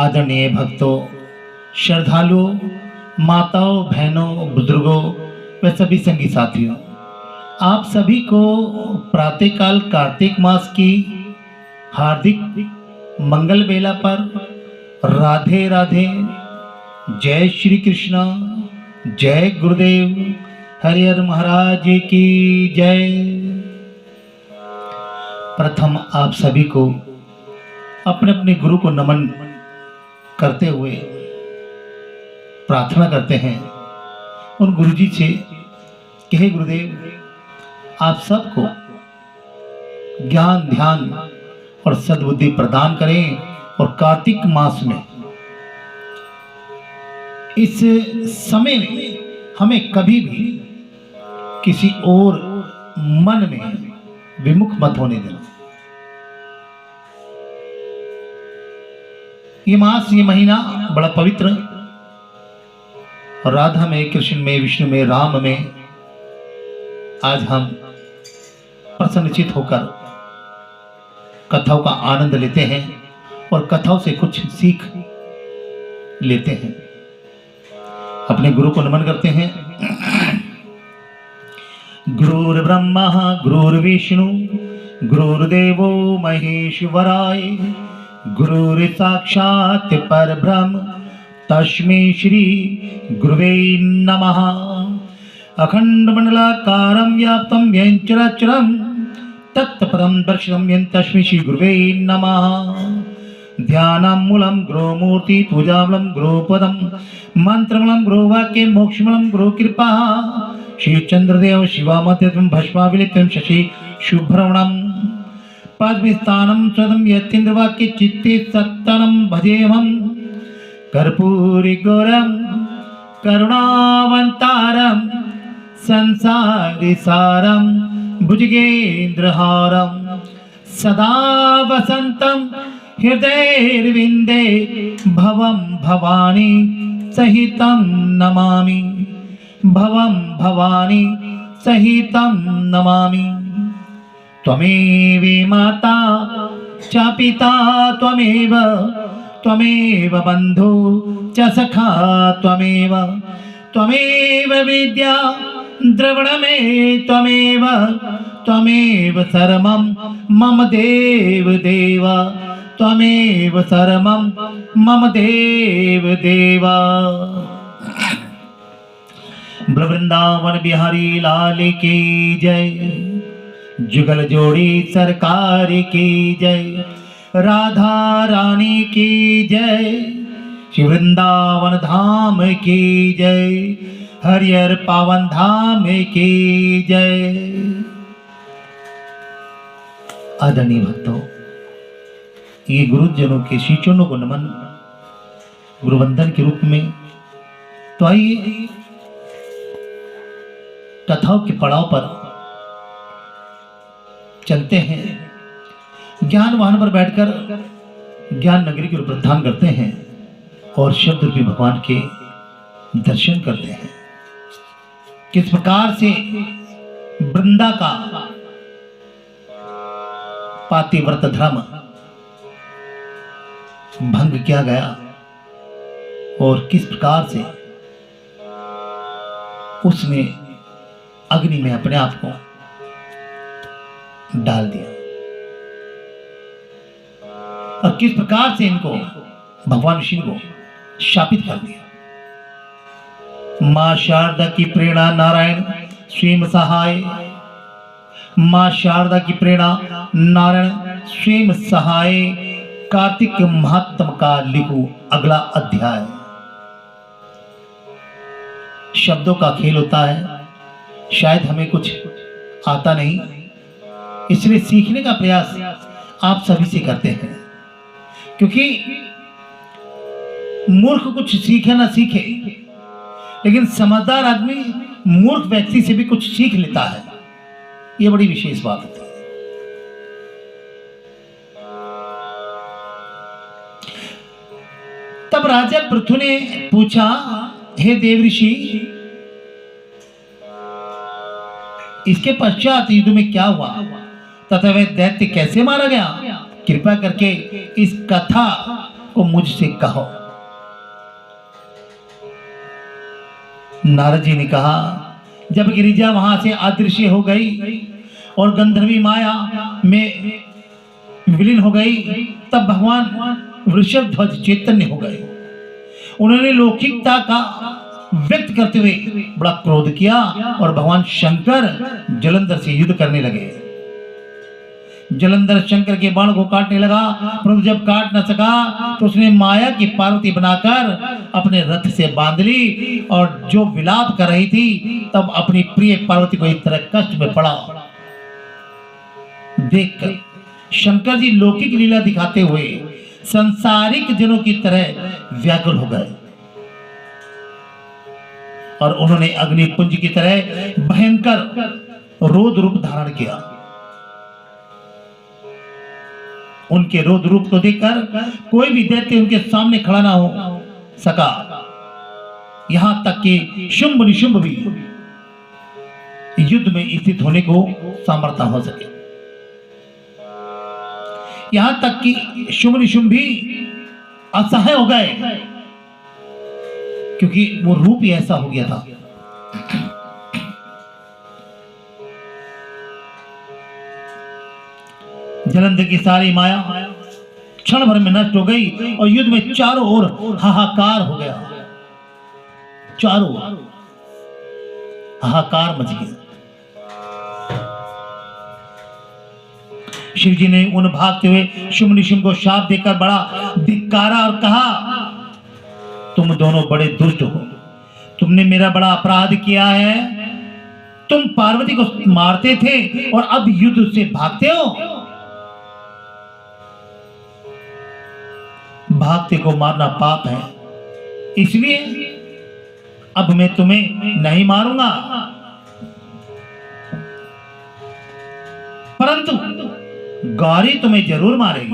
आदरणीय भक्तों, श्रद्धालुओं, माताओं, बहनों, बुजुर्गों व सभी संगी साथियों, आप सभी को प्रातःकाल कार्तिक मास की हार्दिक मंगल बेला पर राधे राधे। जय श्री कृष्ण, जय गुरुदेव, हरिहर महाराज की जय। प्रथम आप सभी को अपने अपने गुरु को नमन करते हुए प्रार्थना करते हैं उन गुरुजी से कि हे गुरुदेव, आप सबको ज्ञान, ध्यान और सद्बुद्धि प्रदान करें और कार्तिक मास में इस समय में हमें कभी भी किसी और मन में विमुख मत होने देना। ये मास, ये महीना बड़ा पवित्र, राधा में, कृष्ण में, विष्णु में, राम में आज हम प्रसन्नचित होकर कथाओं का आनंद लेते हैं और कथाओं से कुछ सीख लेते हैं। अपने गुरु को नमन करते हैं। गुरुर्ब्रह्मा गुरुर्विष्णु गुरुर्देवो महेश्वराय, गुरुर्साक्षात् परब्रह्म तस्मै श्री गुरुवे नमः। अखंडमंडलाकारं व्याप्तं येन चराचरं तत्पदं दर्शनं येन तस्मै श्री गुरुवे नमः। ध्यानं मूलं गुरुमूर्ति, पूजामूलं गुरुपदं, मंत्रमूलं गुरुवाक्ये, मोक्षमूलं गुरुकृपा। श्री चंद्रदेव शिवामत्यं भस्माविलितं शशि शुभ्रमणं, पद्मस्थानं स्वदं यतीन्द्रवाक्ये चित्ते सत्तनं भजेऽहं। कर्पूरी गौरं करुणावन्तारं संसारि सारं भुजगेन्द्रहारं, सदा वसन्तं हृदयेर्विन्दे भवं भवानी सहितं नमामि, भवं भवानी सहितं नमामि। त्वमेव माता च पिता त्वमेव, त्वमेव बन्धु च सखा त्वमेव, त्वमेव विद्या द्रविणमे त्वमेव, त्वमेव सर्वं मम देव देव, त्वमेव सर्वं मम देव देव। वृंदावन बिहारी लाल की जय, जुगल जोड़ी सरकार की जय, राधा रानी की जय, श्री वृंदावन धाम की जय, हरिहर पावन धाम की जय। आदरणीय भक्तों, ये गुरुजनों के श्री चरणों को नमन गुरुवंदन के रूप में। तो आइए कथाओं के पड़ाव पर चलते हैं। ज्ञान वाहन पर बैठकर ज्ञान नगरी की ओर प्रस्थान करते हैं और शब्द रूपी भगवान के दर्शन करते हैं। किस प्रकार से वृंदा का पातिव्रत धर्म भंग किया गया और किस प्रकार से उसने अग्नि में अपने आप को डाल दिया और किस प्रकार से इनको भगवान शिव को शापित कर दिया। मां शारदा की प्रेरणा नारायण स्वयं सहाय, मां शारदा की प्रेरणा नारायण स्वयं सहाय। कार्तिक महात्म का लिखो अगला अध्याय। शब्दों का खेल होता है, शायद हमें कुछ आता नहीं, इसलिए सीखने का प्रयास आप सभी से करते हैं, क्योंकि मूर्ख कुछ सीखे ना सीखे, लेकिन समझदार आदमी मूर्ख व्यक्ति से भी कुछ सीख लेता है। यह बड़ी विशेष बात होती है। तब राजा पृथु ने पूछा, हे देव ऋषि, इसके पश्चात युद्ध में क्या हुआ तथा वह दैत्य कैसे मारा गया? कृपा करके इस कथा को मुझसे कहो। नारद जी ने कहा, जब गिरिजा वहां से अदृश्य हो गई और गंधर्वी माया में विलीन हो गई, तब भगवान वृषभ ध्वज चैतन्य हो गए। उन्होंने लौकिकता का व्यक्त करते हुए बड़ा क्रोध किया और भगवान शंकर जलंधर से युद्ध करने लगे। जलंधर शंकर के बाण को काटने लगा, परंतु जब काट न सका तो उसने माया की पार्वती बनाकर अपने रथ से बांध ली और जो विलाप कर रही थी, तब अपनी प्रिय पार्वती को एक तरह कष्ट में पड़ा। देखकर शंकर जी लौकिक लीला दिखाते हुए संसारिक जनों की तरह व्याकुल हो गए और उन्होंने अग्निपुंज की तरह भयंकर रोद रूप धारण किया। उनके रोद रूप को देखकर कोई भी दैत्य उनके सामने खड़ा ना हो सका, यहां तक कि शुंभ निशुंभ भी युद्ध में स्थित होने को सामर्थ्य हो सके। यहां तक कि शुंभ निशुंभ भी असहाय हो गए, क्योंकि वो रूप ही ऐसा हो गया था। जलंधर की सारी माया क्षण भर में नष्ट हो गई और युद्ध में चारों ओर हाहाकार हो गया। चारों ओर हाहाकार मच गया। शिव जी ने उन भागते हुए शुंभ निशुंभ को शाप देकर बड़ा धिक्कारा और कहा, तुम दोनों बड़े दुष्ट हो, तुमने मेरा बड़ा अपराध किया है। तुम पार्वती को मारते थे और अब युद्ध से भागते हो। भागते को मारना पाप है, इसलिए अब मैं तुम्हें नहीं मारूंगा, परंतु गौरी तुम्हें जरूर मारेगी।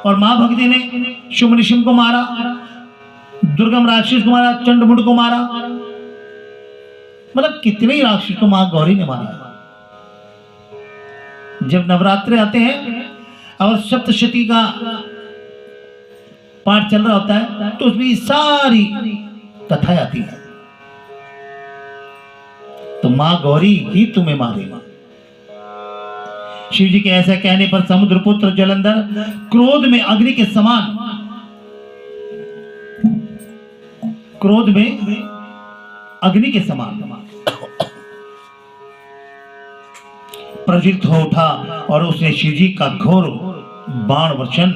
और मां भक्ति ने शुंभ निशुंभ को मारा, दुर्गम राक्षस को मारा, चंडमुंड को मारा, मतलब कितने ही राक्षस को मां गौरी ने मारा। जब नवरात्रे आते हैं और सप्तशती का पाठ चल रहा होता है तो उसमें सारी कथाएं आती है, तो मां गौरी ही तुम्हें मारेगी। शिव जी के ऐसा कहने पर समुद्रपुत्र जलंधर क्रोध में अग्नि के समान, क्रोध में अग्नि के समान प्रज्वलित हो उठा और उसने शिव जी का घोर बाण वर्षण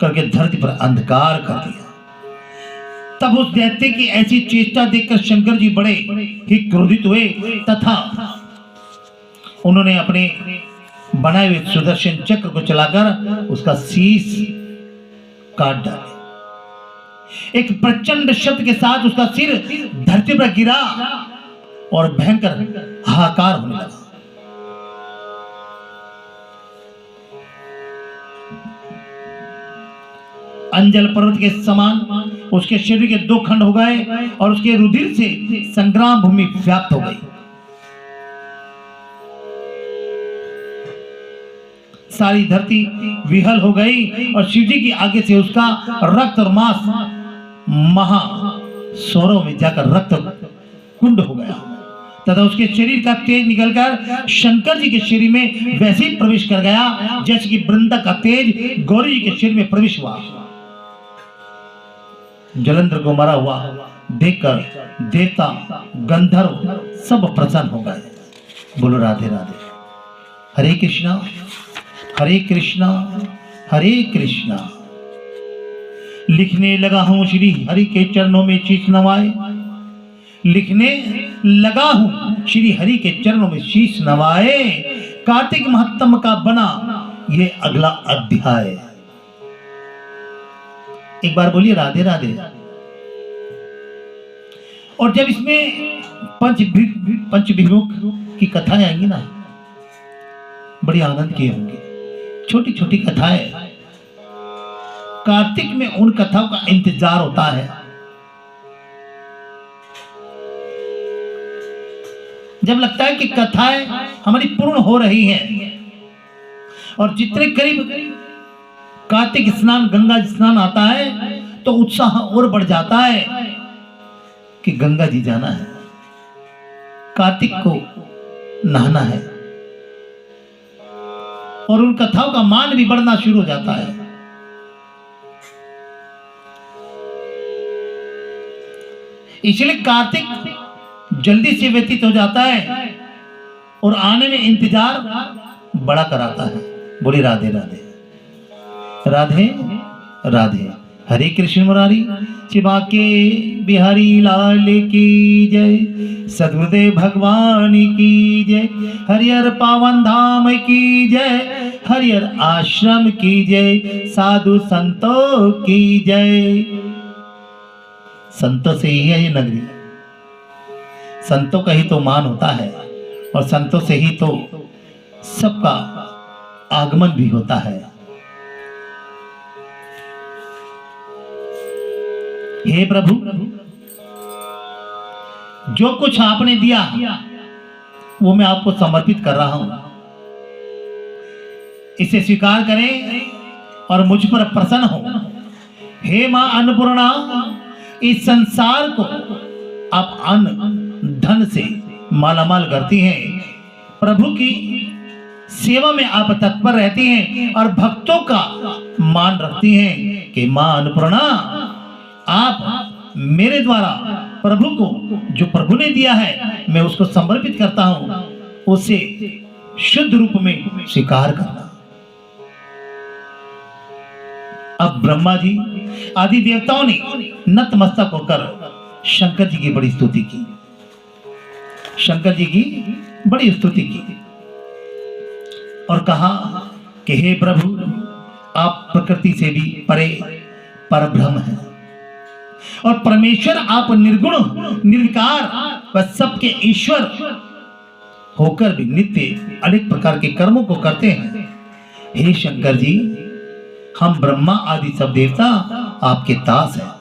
करके धरती पर अंधकार कर दिया। तब उस दैत्य की ऐसी चेष्टा देखकर शंकर जी बड़े ही क्रोधित हुए तथा उन्होंने अपने बनाए हुए सुदर्शन चक्र को चलाकर उसका शीश काट डाले। एक प्रचंड शब्द के साथ उसका सिर धरती पर गिरा और भयंकर हाहाकार होने लगा। अंजल पर्वत के समान उसके शरीर के दो खंड हो गए और उसके रुधिर से संग्राम भूमि व्याप्त हो गई। सारी धरती विहल हो गई और शिवजी की आगे से उसका रक्त और मांस महा सौरव में जाकर रक्त कुंड हो गया तथा उसके शरीर का तेज निकलकर शंकर जी के शरीर में वैसे ही प्रवेश कर गया जैसे कि वृंदा का तेज गौरी जी के शरीर में प्रवेश हुआ। जलंधर को मरा हुआ देखकर देवता गंधर्व सब प्रसन्न हो गए। बोलो राधे राधे। हरे कृष्णा हरे कृष्णा हरे कृष्णा। लिखने लगा हूं श्री हरि के चरणों में शीश नवाए, लिखने लगा हूं श्री हरि के चरणों में शीश नवाए। कार्तिक महत्तम का बना ये अगला अध्याय। एक बार बोलिए राधे राधे। और जब इसमें पंचभिमुख की कथाएं आएंगी ना, बड़ी आनंद की होंगी। छोटी छोटी कथाएं, कार्तिक में उन कथाओं का इंतजार होता है जब लगता है कि कथाएं हमारी पूर्ण हो रही हैं और जितने करीब कार्तिक स्नान, गंगा स्नान आता है तो उत्साह और बढ़ जाता है कि गंगा जी जाना है, कार्तिक को नहाना है, और उन कथाओं का मान भी बढ़ना शुरू हो जाता है। इसलिए कार्तिक जल्दी से व्यतीत हो जाता है और आने में इंतजार बड़ा कराता है। बोली राधे राधे, राधे राधे। हरे कृष्ण मुरारी चिबा के बिहारी लाल की जय, सदगुरुदेव भगवान की जय, हरिहर पावन धाम की जय, हरिहर आश्रम की जय, साधु संतों की जय। संतों से ही है ये नगरी, संतों का ही तो मान होता है और संतों से ही तो सबका आगमन भी होता है। हे प्रभु, जो कुछ आपने दिया वो मैं आपको समर्पित कर रहा हूं, इसे स्वीकार करें और मुझ पर प्रसन्न हो। हे मां अन्नपूर्णा, इस संसार को आप अन्न धन से मालामाल करती हैं, प्रभु की सेवा में आप तत्पर रहती हैं और भक्तों का मान रखती हैं कि मां अन्नपूर्णा, आप मेरे द्वारा प्रभु को जो प्रभु ने दिया है मैं उसको समर्पित करता हूं, उसे शुद्ध रूप में स्वीकार करना। अब ब्रह्मा जी आदि देवताओं ने नतमस्तक होकर शंकर जी की बड़ी स्तुति की, शंकर जी की बड़ी स्तुति की और कहा कि हे प्रभु, आप प्रकृति से भी परे परब्रह्म हैं और परमेश्वर आप निर्गुण निर्विकार व सबके ईश्वर होकर भी नित्य अनेक प्रकार के कर्मों को करते हैं। हे शंकर जी, हम ब्रह्मा आदि सब देवता आपके दास हैं।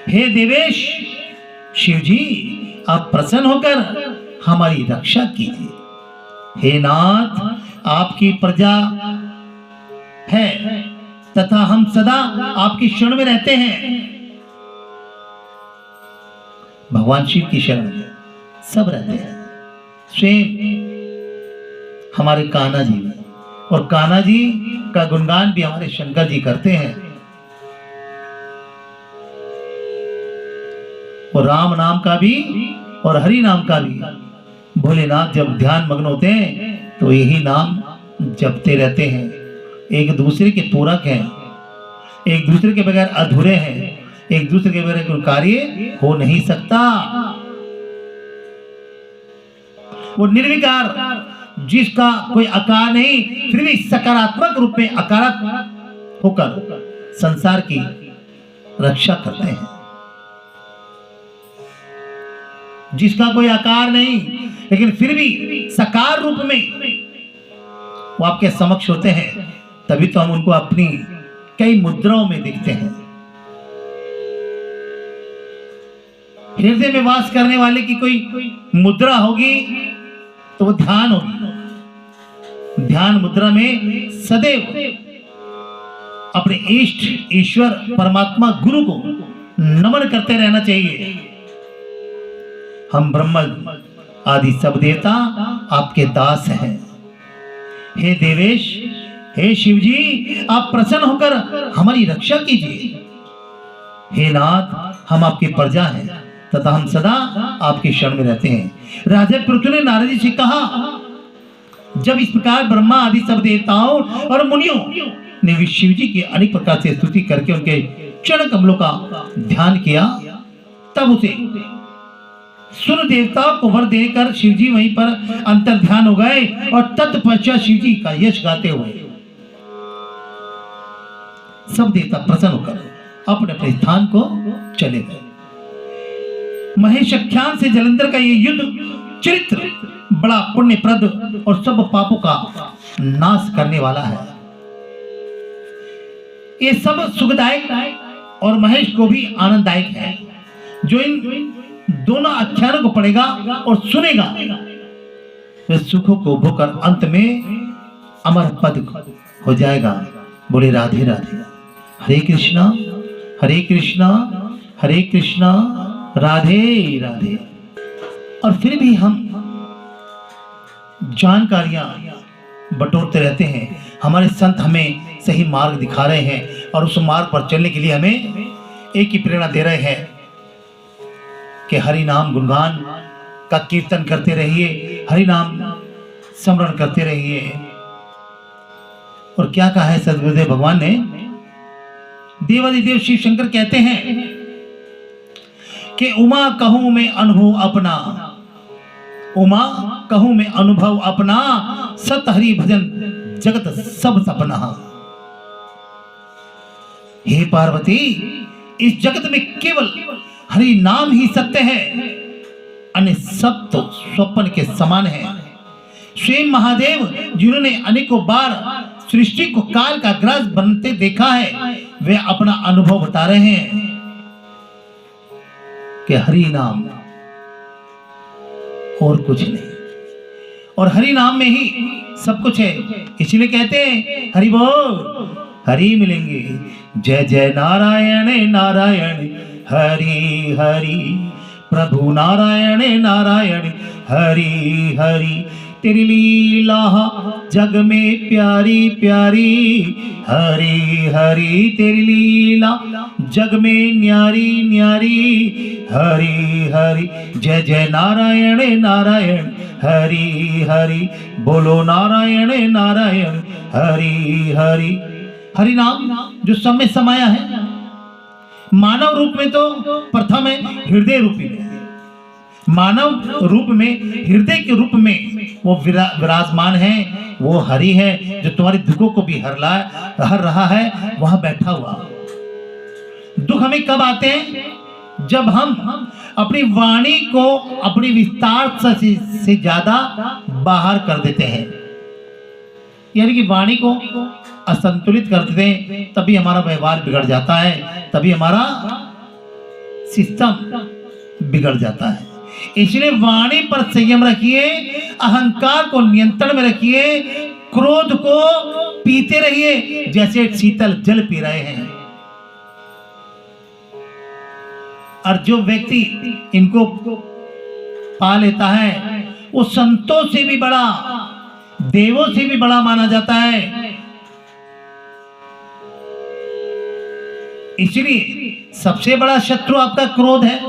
हे देवेश शिव जी, आप प्रसन्न होकर हमारी रक्षा कीजिए। हे नाथ, आपकी प्रजा है तथा हम सदा आपकी शरण में रहते हैं। भगवान शिव की शरण में सब रहते हैं, स्वयं हमारे कान्हा जी में, और कान्हा जी का गुणगान भी हमारे शंकर जी करते हैं। और राम नाम का भी और हरि नाम का भी भोलेनाथ जब ध्यान मग्न होते हैं तो यही नाम जपते रहते हैं। एक दूसरे के पूरक हैं, एक दूसरे के बगैर अधूरे हैं, एक दूसरे के बगैर कोई कार्य हो नहीं सकता। वो निर्विकार, जिसका कोई आकार नहीं फिर भी सकारात्मक रूप में आकारात्मक होकर संसार की रक्षा करते हैं। जिसका कोई आकार नहीं लेकिन फिर भी साकार रूप में वो आपके समक्ष होते हैं, तभी तो हम उनको अपनी कई मुद्राओं में देखते हैं। हृदय में वास करने वाले की कोई मुद्रा होगी तो वो ध्यान होगी। ध्यान मुद्रा में सदैव अपने इष्ट ईश्वर परमात्मा गुरु को नमन करते रहना चाहिए। हम ब्रह्मा आदि सब देवता आपके दास हैं। हे देवेश, हे शिव जी, आप प्रसन्न होकर हमारी रक्षा कीजिए। हे नाथ, हम आपकी प्रजा हैं तथा हम सदा आपकी शरण में रहते हैं। राजा पृथु ने नारद जी से कहा, जब इस प्रकार ब्रह्मा आदि सब देवताओं और मुनियों ने शिव जी की अनेक प्रकार से स्तुति करके उनके चरण कमलों का ध्यान किया, तब उसे सुर देवताओं को वर देकर शिव जी वहीं पर अंतर ध्यान हो गए और तत्पश्चात शिव जी का यश गाते हुए सब देवता प्रसन्न होकर अपने अपने स्थान को चले गए। महेशख्यान से जलंधर का ये युद्ध चरित्र बड़ा पुण्यप्रद और सब पापों का नाश करने वाला है। ये सब सुखदायक और महेश को भी आनंददायक है। जो इन दोनों आख्यानों को पढ़ेगा और सुनेगा वह सुखों को भोकर अंत में अमर पद हो जाएगा। बोले राधे राधे। हरे कृष्णा हरे कृष्णा हरे कृष्णा राधे राधे। और फिर भी हम जानकारियां बटोरते रहते हैं। हमारे संत हमें सही मार्ग दिखा रहे हैं और उस मार्ग पर चलने के लिए हमें एक ही प्रेरणा दे रहे हैं कि हरि नाम गुणगान का कीर्तन करते रहिए, हरि नाम स्मरण करते रहिए। और क्या कहा है सदगुरुदेव भगवान ने? देवादिदेव शिव शंकर कहते हैं कि उमा कहूं मैं अनुभव अपना, उमा कहूं मैं अनुभव अपना, सत हरि भजन जगत सब सपना। हे पार्वती, इस जगत में केवल हरि नाम ही सत्य है, अन्य सब तो स्वप्न के समान है। स्वयं महादेव जिन्होंने अनेकों बार सृष्टि को काल का ग्रास बनते देखा है, वे अपना अनुभव बता रहे हैं कि हरि नाम और कुछ नहीं, और हरि नाम में ही सब कुछ है। इसलिए कहते हैं हरि बोल हरि मिलेंगे। जय जय नारायण नारायण हरि हरि, प्रभु नारायण नारायण हरि हरि। तेरी लीला जग में प्यारी प्यारी, हरि हरि तेरी लीला जग में न्यारी न्यारी, हरि हरि। जय जय नारायण नारायण हरि हरि, बोलो नारायण नारायण हरि हरि। हरि नाम जो सब में समाया है, मानव रूप में तो प्रथम है हृदय रूपी में, मानव रूप में हृदय के रूप में वो विराजमान है। वो हरि है जो तुम्हारे दुखों को भी हर रहा है, वहां बैठा हुआ। दुख हमें कब आते हैं? जब हम अपनी वाणी को अपनी विस्तार से ज्यादा बाहर कर देते हैं, यानी कि वाणी को असंतुलित कर देते हैं, तभी हमारा व्यवहार बिगड़ जाता है, तभी हमारा सिस्टम बिगड़ जाता है। इसलिए वाणी पर संयम रखिए, अहंकार को नियंत्रण में रखिए, क्रोध को पीते रहिए जैसे शीतल जल पी रहे हैं। और जो व्यक्ति इनको पा लेता है, वो संतों से भी बड़ा, देवों से भी बड़ा माना जाता है। इसलिए सबसे बड़ा शत्रु आपका क्रोध है,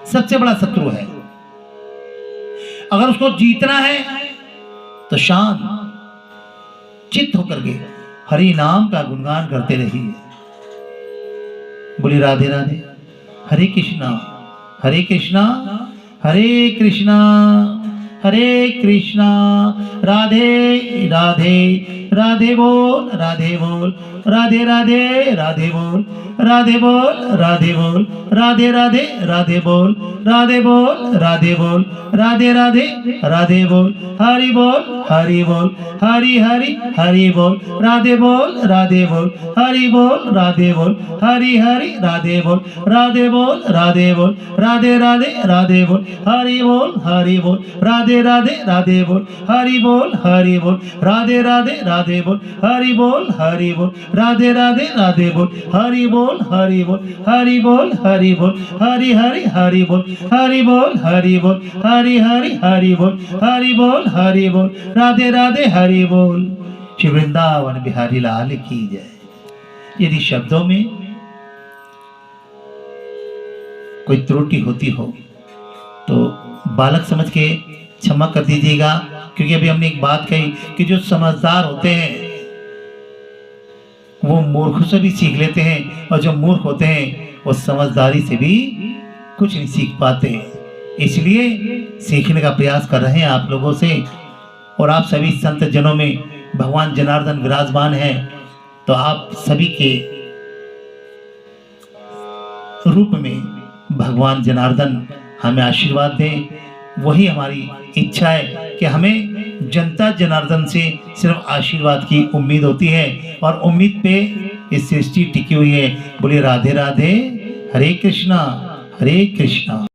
सबसे बड़ा शत्रु है। अगर उसको जीतना है तो शांत चित्त होकर के हरि नाम का गुणगान करते रहिए। बोली राधे राधे। हरे कृष्णा हरे कृष्णा हरे कृष्णा हरे कृष्णा, राधे राधे राधे बोल राधे बोल, राधे राधे राधे बोल राधे बोल, राधे बोल राधे राधे राधे बोल, राधे बोल राधे बोल, राधे राधे राधे बोल, हरि बोल हरि बोल, हरि हरि हरि बोल, राधे बोल राधे बोल, हरि बोल राधे बोल, हरि हरि राधे बोल, राधे बोल राधे बोल, राधे राधे राधे बोल, हरि बोल राधे राधे राधे बोल, हरि बोल राधे राधे राधे बोल, हरि बोल राधे राधे राधे बोल, हरि बोल हरि बोल, हरि हरि हरि बोल, हरि बोल हरि हरि बोल, हरि बोल राधे राधे हरि बोल। श्री वृंदावन बिहारी लाल की जय। यदि शब्दों में कोई त्रुटि होती हो तो बालक समझ के क्षमा कर दीजिएगा, क्योंकि अभी हमने एक बात कही कि जो समझदार होते हैं वो मूर्ख से भी सीख लेते हैं, और जो मूर्ख होते हैं वो समझदारी से भी कुछ नहीं सीख पाते। इसलिए सीखने का प्रयास कर रहे हैं आप लोगों से। और आप सभी संत जनों में भगवान जनार्दन विराजमान हैं, तो आप सभी के रूप में भगवान जनार्दन हमें आशीर्वाद दें। वही हमारी इच्छा है कि हमें जनता जनार्दन से सिर्फ आशीर्वाद की उम्मीद होती है, और उम्मीद पे इस सृष्टि टिकी हुई है। बोले राधे राधे। हरे कृष्णा हरे कृष्णा।